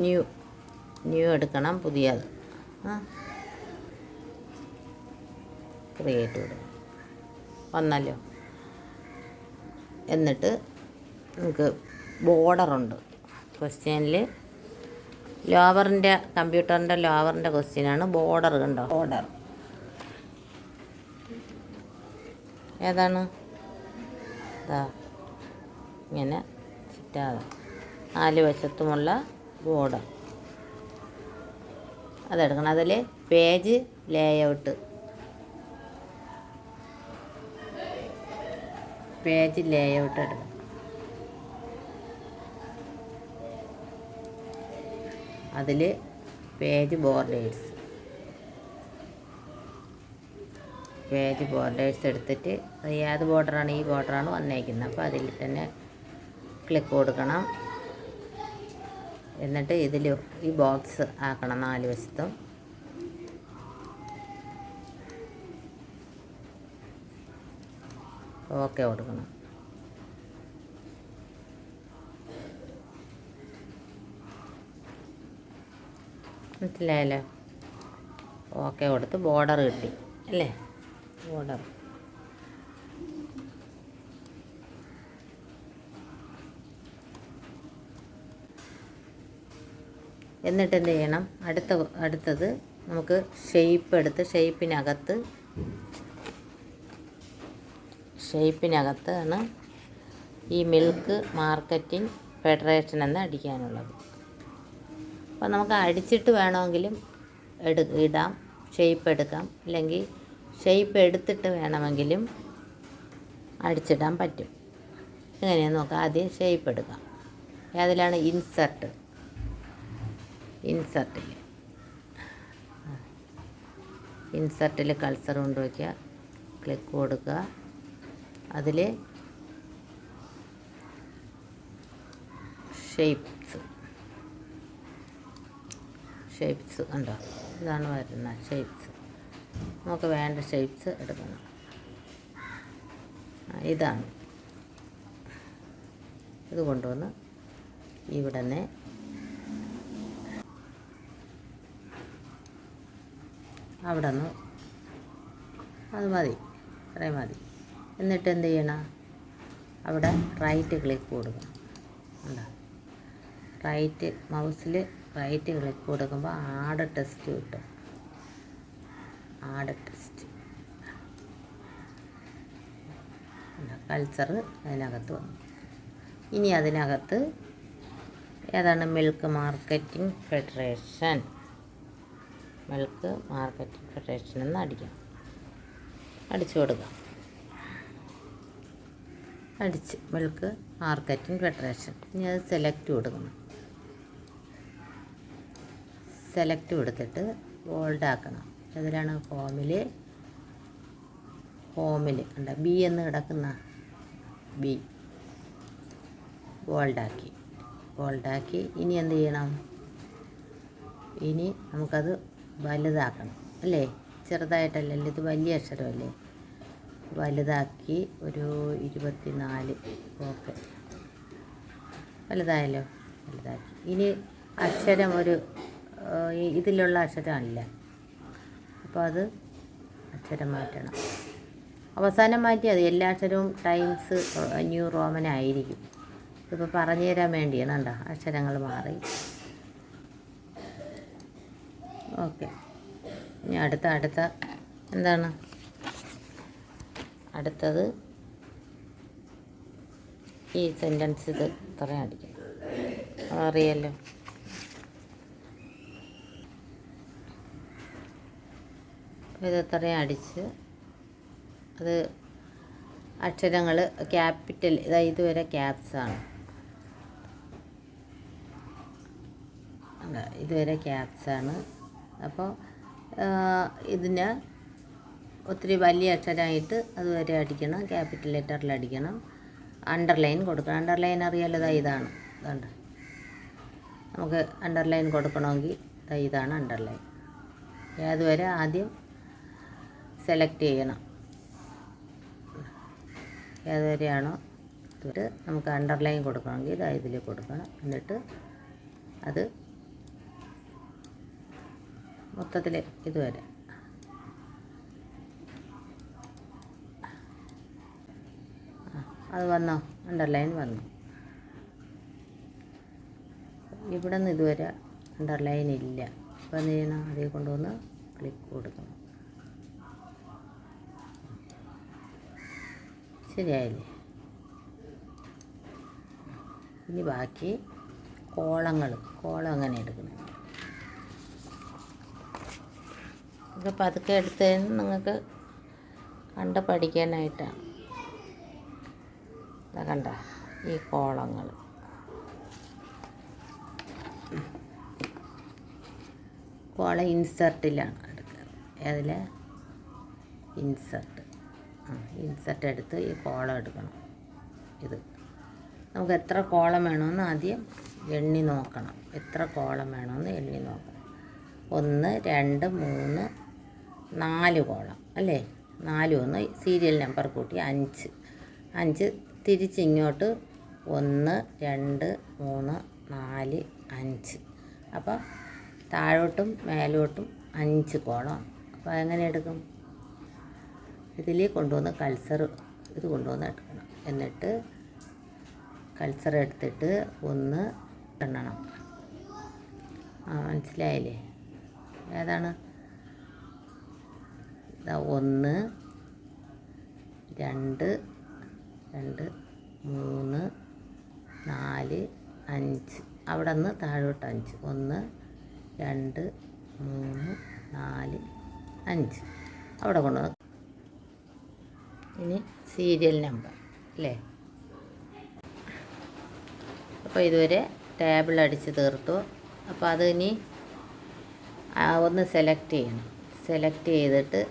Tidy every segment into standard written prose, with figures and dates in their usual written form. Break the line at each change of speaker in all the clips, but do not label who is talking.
New new എടുക്കണം, പുതിയത്. Create കൊടുക്കണം. വന്നല്ലോ. എന്നിട്ട് നമുക്ക് ബോർഡറുണ്ട് ക്വസ്റ്റ്യനിൽ. കമ്പ്യൂട്ടറിൻ്റെ ലോവറിൻ്റെ ക്വസ്റ്റ്യനാണ് ബോർഡർ. കണ്ടോ ബോർഡർ ഏതാണ്? ഇങ്ങനെ ചുറ്റാതെ 4 വശത്തുമുള്ള ബോർഡർ അതെടുക്കണം. അതിൽ പേജ് ലേഔട്ട് എടുക്കണം. അതിൽ പേജ് ബോർഡേഴ്സ് എടുത്തിട്ട് ഏത് ബോർഡറാണ്? ഈ ബോർഡറാണ് വന്നേക്കുന്നത്. അപ്പോൾ അതിൽ തന്നെ ക്ലിക്ക് കൊടുക്കണം. എന്നിട്ട് ഇതിൽ ഈ ബോക്സ് ആക്കണം 4 വശത്തും. ഓക്കെ കൊടുക്കണം. മനസ്സിലായല്ലോ? ഓക്കെ കൊടുത്ത് ബോർഡർ കിട്ടി അല്ലേ? ബോർഡർ എന്നിട്ട് എന്ത് ചെയ്യണം? അടുത്തത് നമുക്ക് ഷേപ്പ് എടുത്ത് ഷേപ്പിനകത്താണ് ഈ മിൽക്ക് മാർക്കറ്റിംഗ് ഫെഡറേഷൻ എന്ന് അടിക്കാനുള്ളത്. അപ്പോൾ നമുക്ക് അടിച്ചിട്ട് വേണമെങ്കിലും ഇടാം, ഷേപ്പ് എടുക്കാം. അല്ലെങ്കിൽ ഷേപ്പ് എടുത്തിട്ട് വേണമെങ്കിലും അടിച്ചിടാൻ പറ്റും. എങ്ങനെയാണെന്ന് നോക്കാം. ആദ്യം ഷേപ്പ് എടുക്കാം. അതിലാണ് ഇൻസർട്ടിൽ കൾസർ കൊണ്ടുവയ്ക്കുക, ക്ലിക്ക് കൊടുക്കുക. അതിൽ ഷേപ്സ് ഉണ്ടോ? ഇതാണ് വരുന്നത് ഷേപ്സ്. നമുക്ക് വേണ്ട ഷേപ്സ് എടുക്കണം. ഇതാണ്. ഇത് കൊണ്ടുവന്ന് ഇവിടെ നിന്ന് അവിടെ നിന്ന് അത് മതി, അത്രയും മതി. എന്നിട്ട് എന്ത് ചെയ്യണം? അവിടെ റൈറ്റ് ക്ലിക്ക് കൊടുക്കണം. ഉണ്ടോ? മൗസിൽ റൈറ്റ് ക്ലിക്ക് കൊടുക്കുമ്പോൾ ആഡ് ടെക്സ്റ്റ് കിട്ടും. കൾച്ചർ അതിനകത്ത് വന്നു. ഇനി അതിനകത്ത് ഏതാണ്? മിൽക്ക് മാർക്കറ്റിംഗ് ഫെഡറേഷൻ എന്ന് അടിക്കണം. അടിച്ചു കൊടുക്കാം. Milk marketing federation. ഇനി അത് സെലക്ട് കൊടുക്കണം. സെലക്ട് കൊടുത്തിട്ട് ബോൾഡ് ആക്കണം. അതിലാണ് ഹോമിൽ കണ്ട ബി എന്ന് കിടക്കുന്ന ബി ബോൾഡാക്കി. ഇനി എന്ത് ചെയ്യണം? ഇനി നമുക്കത് വലുതാക്കണം അല്ലേ? ചെറുതായിട്ടല്ലല്ലോ, ഇത് വലിയ അക്ഷരമല്ലേ? വലുതാക്കി ഒരു 24. ഓക്കെ, വലുതായല്ലോ. വലുതാക്കി. ഇനി അക്ഷരം ഇതിലുള്ള അക്ഷരമല്ല, അപ്പോൾ അത് അക്ഷരം മാറ്റണം. അവസാനം മാറ്റിയാൽ മതി. എല്ലാ അക്ഷരവും ടൈംസ് ന്യൂ റോമൻ ആയിരിക്കും. ഇതിപ്പോൾ പറഞ്ഞു തരാൻ വേണ്ടിയാണ്. കണ്ടോ? അക്ഷരങ്ങൾ മാറി. ഓക്കെ. ഇനി അടുത്ത എന്താണ്? അടുത്തത് ഈ സെൻറ്റൻസ് ഇത് ഇത്രയും അടിക്കണം. അറിയാലോ. ഇത് ഇത്രയും അടിച്ച് അത് അക്ഷരങ്ങൾ ക്യാപിറ്റൽ ഇതുവരെ ക്യാപ്സാണ്. ഇതുവരെ ക്യാപ്സാണ്. അപ്പോൾ ഇതിന് ഒത്തിരി വലിയ അക്ഷരമായിട്ട് അതുവരെ അടിക്കണം. ക്യാപിറ്റൽ ലെറ്ററിൽ അടിക്കണം. അണ്ടർലൈൻ കൊടുക്കണം. അണ്ടർലൈൻ അറിയാലോ, ഇതാണ്. ഇതുണ്ട്. നമുക്ക് അണ്ടർലൈൻ കൊടുക്കണമെങ്കിൽ ഇതാണ് അണ്ടർലൈൻ. അതുവരെ ആദ്യം സെലക്ട് ചെയ്യണം. ഏതുവരെയാണോ ഇതുവരെ നമുക്ക് അണ്ടർലൈൻ കൊടുക്കണമെങ്കിൽ ഇതിൽ കൊടുക്കണം. എന്നിട്ട് അത് മൊത്തത്തിൽ ഇതുവരെ. അത് വന്നോ? അണ്ടർലൈൻ വന്നു. ഇവിടെ നിന്ന് ഇതുവരെ അണ്ടർലൈൻ ഇല്ല. അപ്പോൾ എന്ത് ചെയ്യണം? അതിൽ കൊണ്ടുവന്ന് ക്ലിക്ക് കൊടുക്കണം. ശരിയായില്ലേ? ഇനി ബാക്കി കോളം എങ്ങനെ എടുക്കണം? ഇത് പതുക്കെ എടുത്തതിന് നിങ്ങൾക്ക് പഠിക്കാനായിട്ടാണ്. ഇതാ കണ്ട ഈ കോളങ്ങൾ. കോളം ഇൻസർട്ടിലാണ് എടുക്കുന്നത്. അതിൽ ഇൻസർട്ട് എടുത്ത് ഈ കോളം എടുക്കണം. ഇത് നമുക്ക് എത്ര കോളം വേണമെന്ന് ആദ്യം എണ്ണി നോക്കണം. എത്ര കോളം വേണമെന്ന് എണ്ണി നോക്കണം. 1 2 3 4 കോളം അല്ലേ? 4 1 സീരിയൽ നമ്പർ കൂട്ടി 5 തിരിച്ചിങ്ങോട്ട് 1 2 3 4 5. അപ്പോൾ താഴോട്ടും മേലോട്ടും 5 കോളം. അപ്പോൾ എങ്ങനെ എടുക്കും? ഇതിൽ കൊണ്ടുവന്ന് ഇത് കൊണ്ടുവന്ന് എടുക്കണം. എന്നിട്ട് കൾച്ചർ എടുത്തിട്ട് 1 എണ്ണണം. മനസ്സിലായില്ലേ? ഏതാണ്? 1 2 3 4 5. അവിടെ നിന്ന് താഴോട്ട് 5. 1 2 3 4 5 അവിടെ കൊണ്ടുവന്ന്. ഇനി സീരിയൽ നമ്പർ അല്ലേ? അപ്പോൾ ഇതുവരെ ടേബിൾ അടിച്ച് തീർത്തു. അപ്പോൾ അത് ഇനി ഒന്ന് സെലക്ട് ചെയ്യണം. സെലക്ട് ചെയ്തിട്ട്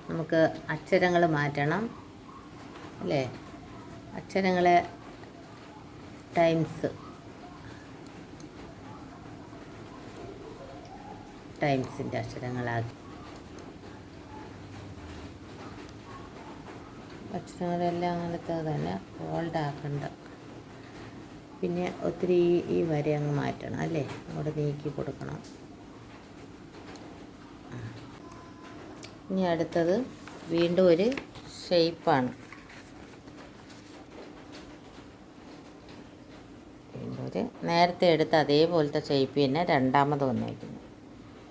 നമുക്ക് അക്ഷരങ്ങൾ മാറ്റണം അല്ലേ? അക്ഷരങ്ങളെ ടൈംസിൻ്റെ അക്ഷരങ്ങളാക്കി. അക്ഷരങ്ങളെല്ലാം അങ്ങനത്തെ തന്നെ ബോൾഡ് ആക്കണ്ട. പിന്നെ ഒത്തിരി ഈ വരെ അങ്ങ് മാറ്റണം അല്ലേ? അങ്ങോട്ട് നീക്കി കൊടുക്കണം. ഇനി അടുത്തത് വീണ്ടും ഒരു ഷേപ്പാണ്. നേരത്തെ എടുത്ത അതേപോലത്തെ ഷേപ്പ് തന്നെ രണ്ടാമത് വന്നേക്കുന്നു.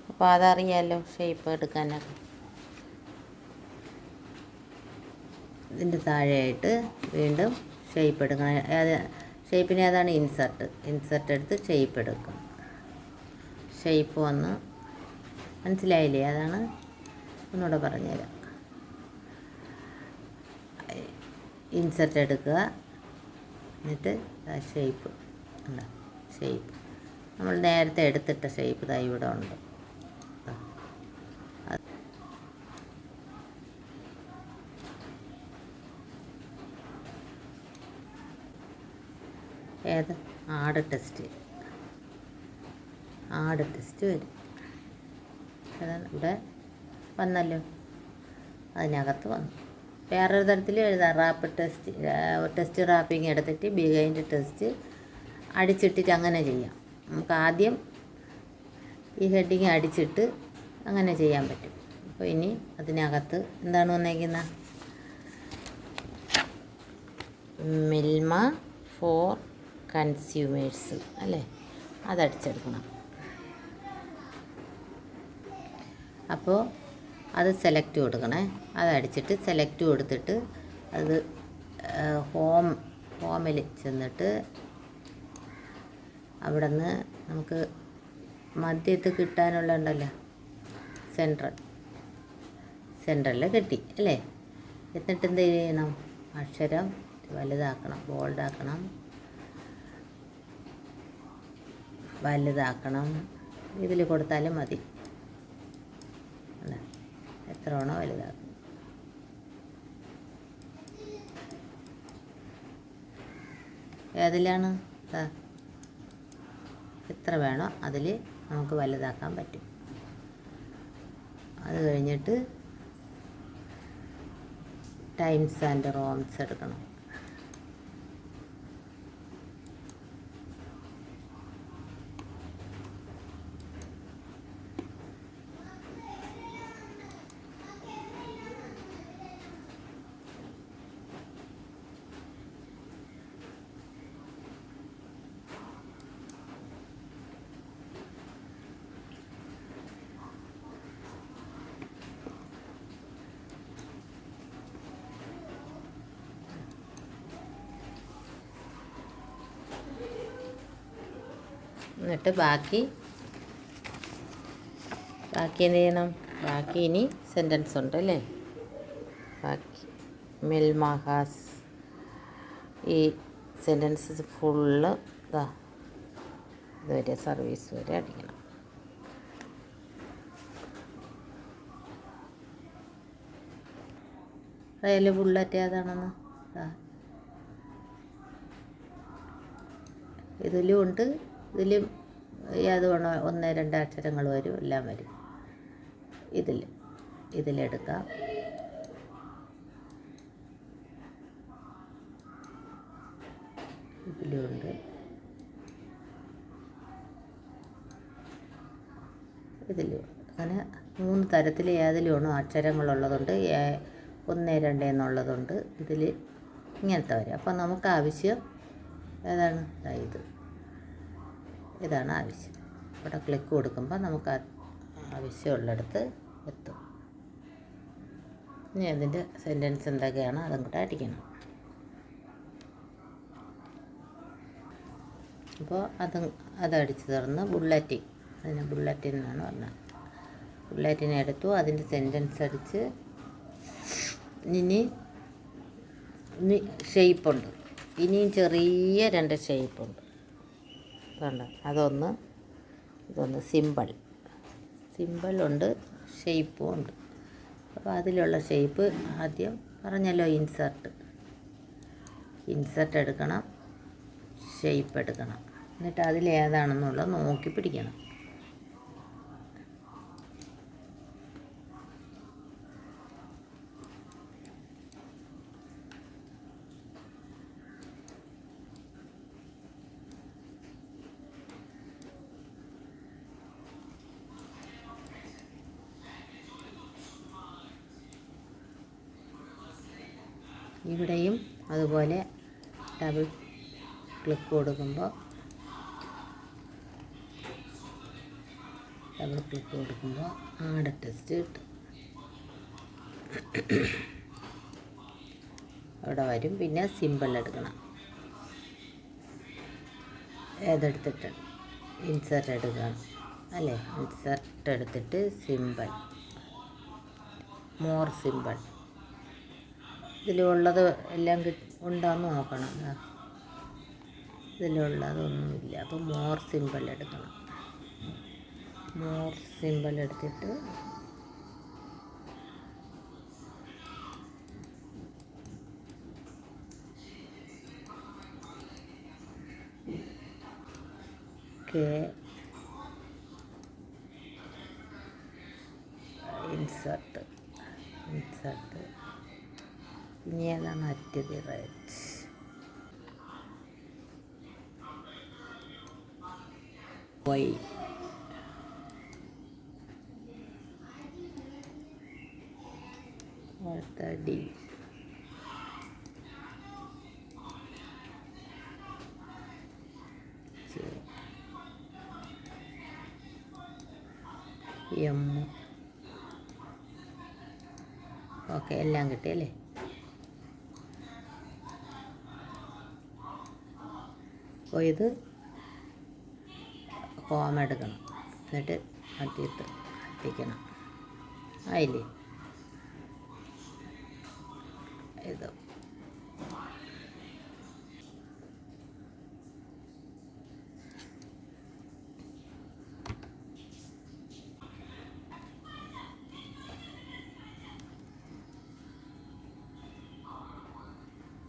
അപ്പോൾ അതറിയാമല്ലോ ഷേപ്പ് എടുക്കാനൊക്കെ. ഇതിൻ്റെ താഴെയായിട്ട് വീണ്ടും ഷേപ്പ് എടുക്കണം. ഷേപ്പിന് ഏതാണ്? ഇൻസർട്ട് എടുത്ത് ഷേപ്പ് എടുക്കണം. ഷേപ്പ് വന്ന് മനസ്സിലായില്ലേ? അതാണ്. ഒന്നുകൂടെ പറഞ്ഞുതരാം. ഇൻസർട്ട് എടുക്കുക. എന്നിട്ട് ഷേപ്പ് നമ്മൾ നേരത്തെ എടുത്തിട്ട ഷേപ്പ് ഇതാ ഇവിടെ ഉണ്ട്. ഏത്? ആഡ് ടെസ്റ്റ് വരും. അതാണ് ഇവിടെ വന്നല്ലോ. അതിനകത്ത് വന്നു. വേറൊരു തരത്തിൽ എഴുതാം. ടെസ്റ്റ് റാപ്പിംഗ് എടുത്തിട്ട് ബിഹൈൻഡ് ടെസ്റ്റ് അടിച്ചിട്ടിട്ട് അങ്ങനെ ചെയ്യാം. നമുക്ക് ആദ്യം ഈ ഹെഡിങ് അടിച്ചിട്ട് അങ്ങനെ ചെയ്യാൻ പറ്റും. അപ്പോൾ ഇനി അതിനകത്ത് എന്താണ് വന്നേക്കുന്നത്? മിൽമ ഫോർ കൺസ്യൂമേഴ്സ് അല്ലേ? അതടിച്ചെടുക്കണം. അപ്പോൾ അത് സെലക്ട് കൊടുക്കണേ. അതടിച്ചിട്ട് സെലക്ട് കൊടുത്തിട്ട് അത് ഹോമിൽ ചെന്നിട്ട് അവിടെ നിന്ന് നമുക്ക് മധ്യത്ത് കിട്ടാനുള്ള ഉണ്ടല്ലോ, സെൻട്രലിൽ കിട്ടി അല്ലേ? എന്നിട്ട് എന്ത് ചെയ്യണം? അക്ഷരം വലുതാക്കണം, വലുതാക്കണം. ഇതിൽ കൊടുത്താലും മതി. എത്ര വേണോ വലുതാക്കണം. ഏതിലാണ്? എത്ര വേണോ അതിൽ നമുക്ക് വലുതാക്കാൻ പറ്റും. അത് കഴിഞ്ഞിട്ട് ടൈംസ് ആൻഡ് റോംസ് എടുക്കണം. എന്നിട്ട് ബാക്കി എന്ത് ചെയ്യണം? ബാക്കി ഇനി സെൻറ്റൻസ് ഉണ്ട് അല്ലേ? ബാക്കി മിൽമ ഹാസ്, ഈ സെൻറ്റൻസ് ഫുള്ള് ഇതുവരെ സർവീസ് വരെ അടിക്കണം. അതിൽ ബുള്ളറ്റ് ഏതാണെന്ന് ഇതിലും ഉണ്ട്. ഇതിലും ഏത് വേണോ 1, 2 അക്ഷരങ്ങൾ വരും, എല്ലാം വരും. ഇതിലെടുക്കാം. ഇതിലുണ്ട്. ഇതിലും അങ്ങനെ 3 തരത്തിൽ ഏതിലുമാണോ അക്ഷരങ്ങളുള്ളതുണ്ട്, 1, 2 എന്നുള്ളതുണ്ട്. ഇതിൽ ഇങ്ങനത്തെ വരും. അപ്പം നമുക്ക് ആവശ്യം ഏതാണ്? ഇതാണ് ആവശ്യം. ഇവിടെ ക്ലിക്ക് കൊടുക്കുമ്പോൾ നമുക്ക് ആവശ്യമുള്ളിടത്ത് എത്തും. ഇനി അതിൻ്റെ സെൻറ്റൻസ് എന്തൊക്കെയാണ് അതും കൂടെ അടിക്കണം. അപ്പോൾ അതടിച്ച് തുറന്ന് ബുള്ളറ്റിൻ, അതിന് ബുള്ളറ്റിൻ എന്നാണ് പറഞ്ഞത്. ബുള്ളറ്റിനെ എടുത്തു, അതിൻ്റെ സെൻറ്റൻസ് അടിച്ച് ഇനി ഷേപ്പുണ്ട്. ഇനിയും ചെറിയ 2 ഷേപ്പുണ്ട്. കണ്ടോ? ഇതൊന്ന് സിമ്പിളുണ്ട്, ഷേപ്പും ഉണ്ട്. അപ്പോൾ അതിലുള്ള ഷേപ്പ് ആദ്യം പറഞ്ഞല്ലോ, ഇൻസർട്ട് എടുക്കണം, ഷേപ്പ് എടുക്കണം. എന്നിട്ട് അതിലേതാണെന്നുള്ളത് നോക്കി പിടിക്കണം. ഇവിടെയും അതുപോലെ ഡബിൾ ക്ലിക്ക് കൊടുക്കുമ്പോൾ ആഡ് ടെക്സ്റ്റ് കിട്ടും. അവിടെ വരും. പിന്നെ സിമ്പിൾ എടുക്കണം. ഏതെടുത്തിട്ട് ഇൻസർട്ട് എടുക്കണം അല്ലേ? ഇൻസർട്ട് എടുത്തിട്ട് സിമ്പിൾ, മോർ സിമ്പിൾ. ഇതിലുള്ളത് എല്ലാം ഉണ്ടോയെന്ന് നോക്കണം. ഇതിലുള്ളതൊന്നുമില്ല. അപ്പോൾ മോർ സിമ്പിൾ എടുക്കണം. മോർ സിമ്പിൾ എടുത്തിട്ട് ഇൻസർട്ട് ഇനി ഏതാണ്? At the right. Y D. M. Okay, എല്ലാം കിട്ടിയല്ലേ? അപ്പോൾ ഇത് ഹോം എടുക്കണം, എന്നിട്ട് മറ്റേത് എത്തിക്കണം. ആയില്ലേ? ഇത്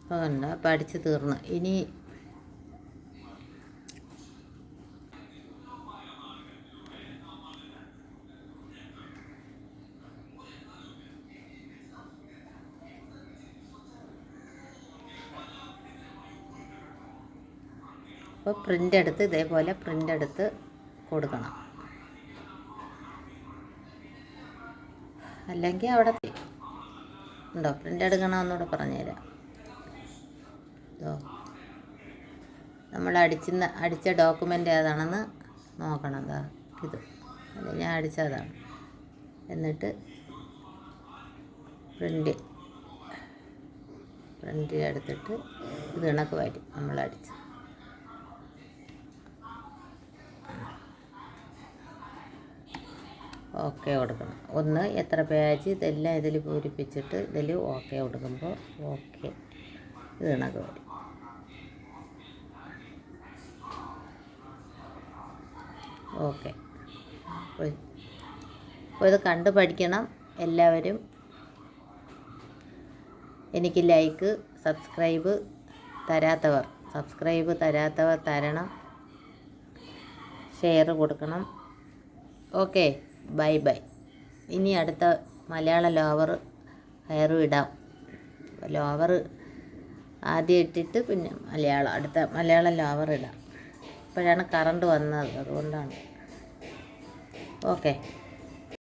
അപ്പോൾ കണ്ട പഠിച്ച് തീർന്ന്. ഇനി അപ്പോൾ പ്രിൻ്റ് എടുത്ത് ഇതേപോലെ പ്രിൻ്റ് എടുത്ത് കൊടുക്കണം. അല്ലെങ്കിൽ അവിടെ ഉണ്ടോ പ്രിൻ്റ് എടുക്കണമെന്നൂടെ പറഞ്ഞുതരാം. ഇതോ നമ്മൾ അടിച്ച ഡോക്യുമെൻ്റ് ഏതാണെന്ന് നോക്കണം. എന്താ ഇത് അല്ല ഞാൻ അടിച്ചതാണ്. എന്നിട്ട് പ്രിൻ്റ് എടുത്തിട്ട് ഇത് കണക്ക് വരും നമ്മൾ അടിച്ച്. ഓക്കെ കൊടുക്കണം. ഒന്ന് എത്ര പേജ് ഇതെല്ലാം ഇതിൽ പൂരിപ്പിച്ചിട്ട് ഇതിൽ ഓക്കെ കൊടുക്കുമ്പോൾ ഓക്കെ ഇത് കണക്ക് വരും. ഓക്കെ. അപ്പോൾ ഇത് കണ്ട് പഠിക്കണം എല്ലാവരും. എനിക്ക് ലൈക്ക് സബ്സ്ക്രൈബ് തരാത്തവർ തരണം. ഷെയർ കൊടുക്കണം. Okay, bye bye. ഇനി അടുത്ത മലയാള ലോവർ ഹെയറും ഇടാം. ലോവർ ആദ്യം ഇട്ടിട്ട് പിന്നെ അടുത്ത മലയാളം ലോവർ ഇടാം. ഇപ്പോഴാണ് കറണ്ട് വന്നത്, അതുകൊണ്ടാണ്. ഓക്കെ.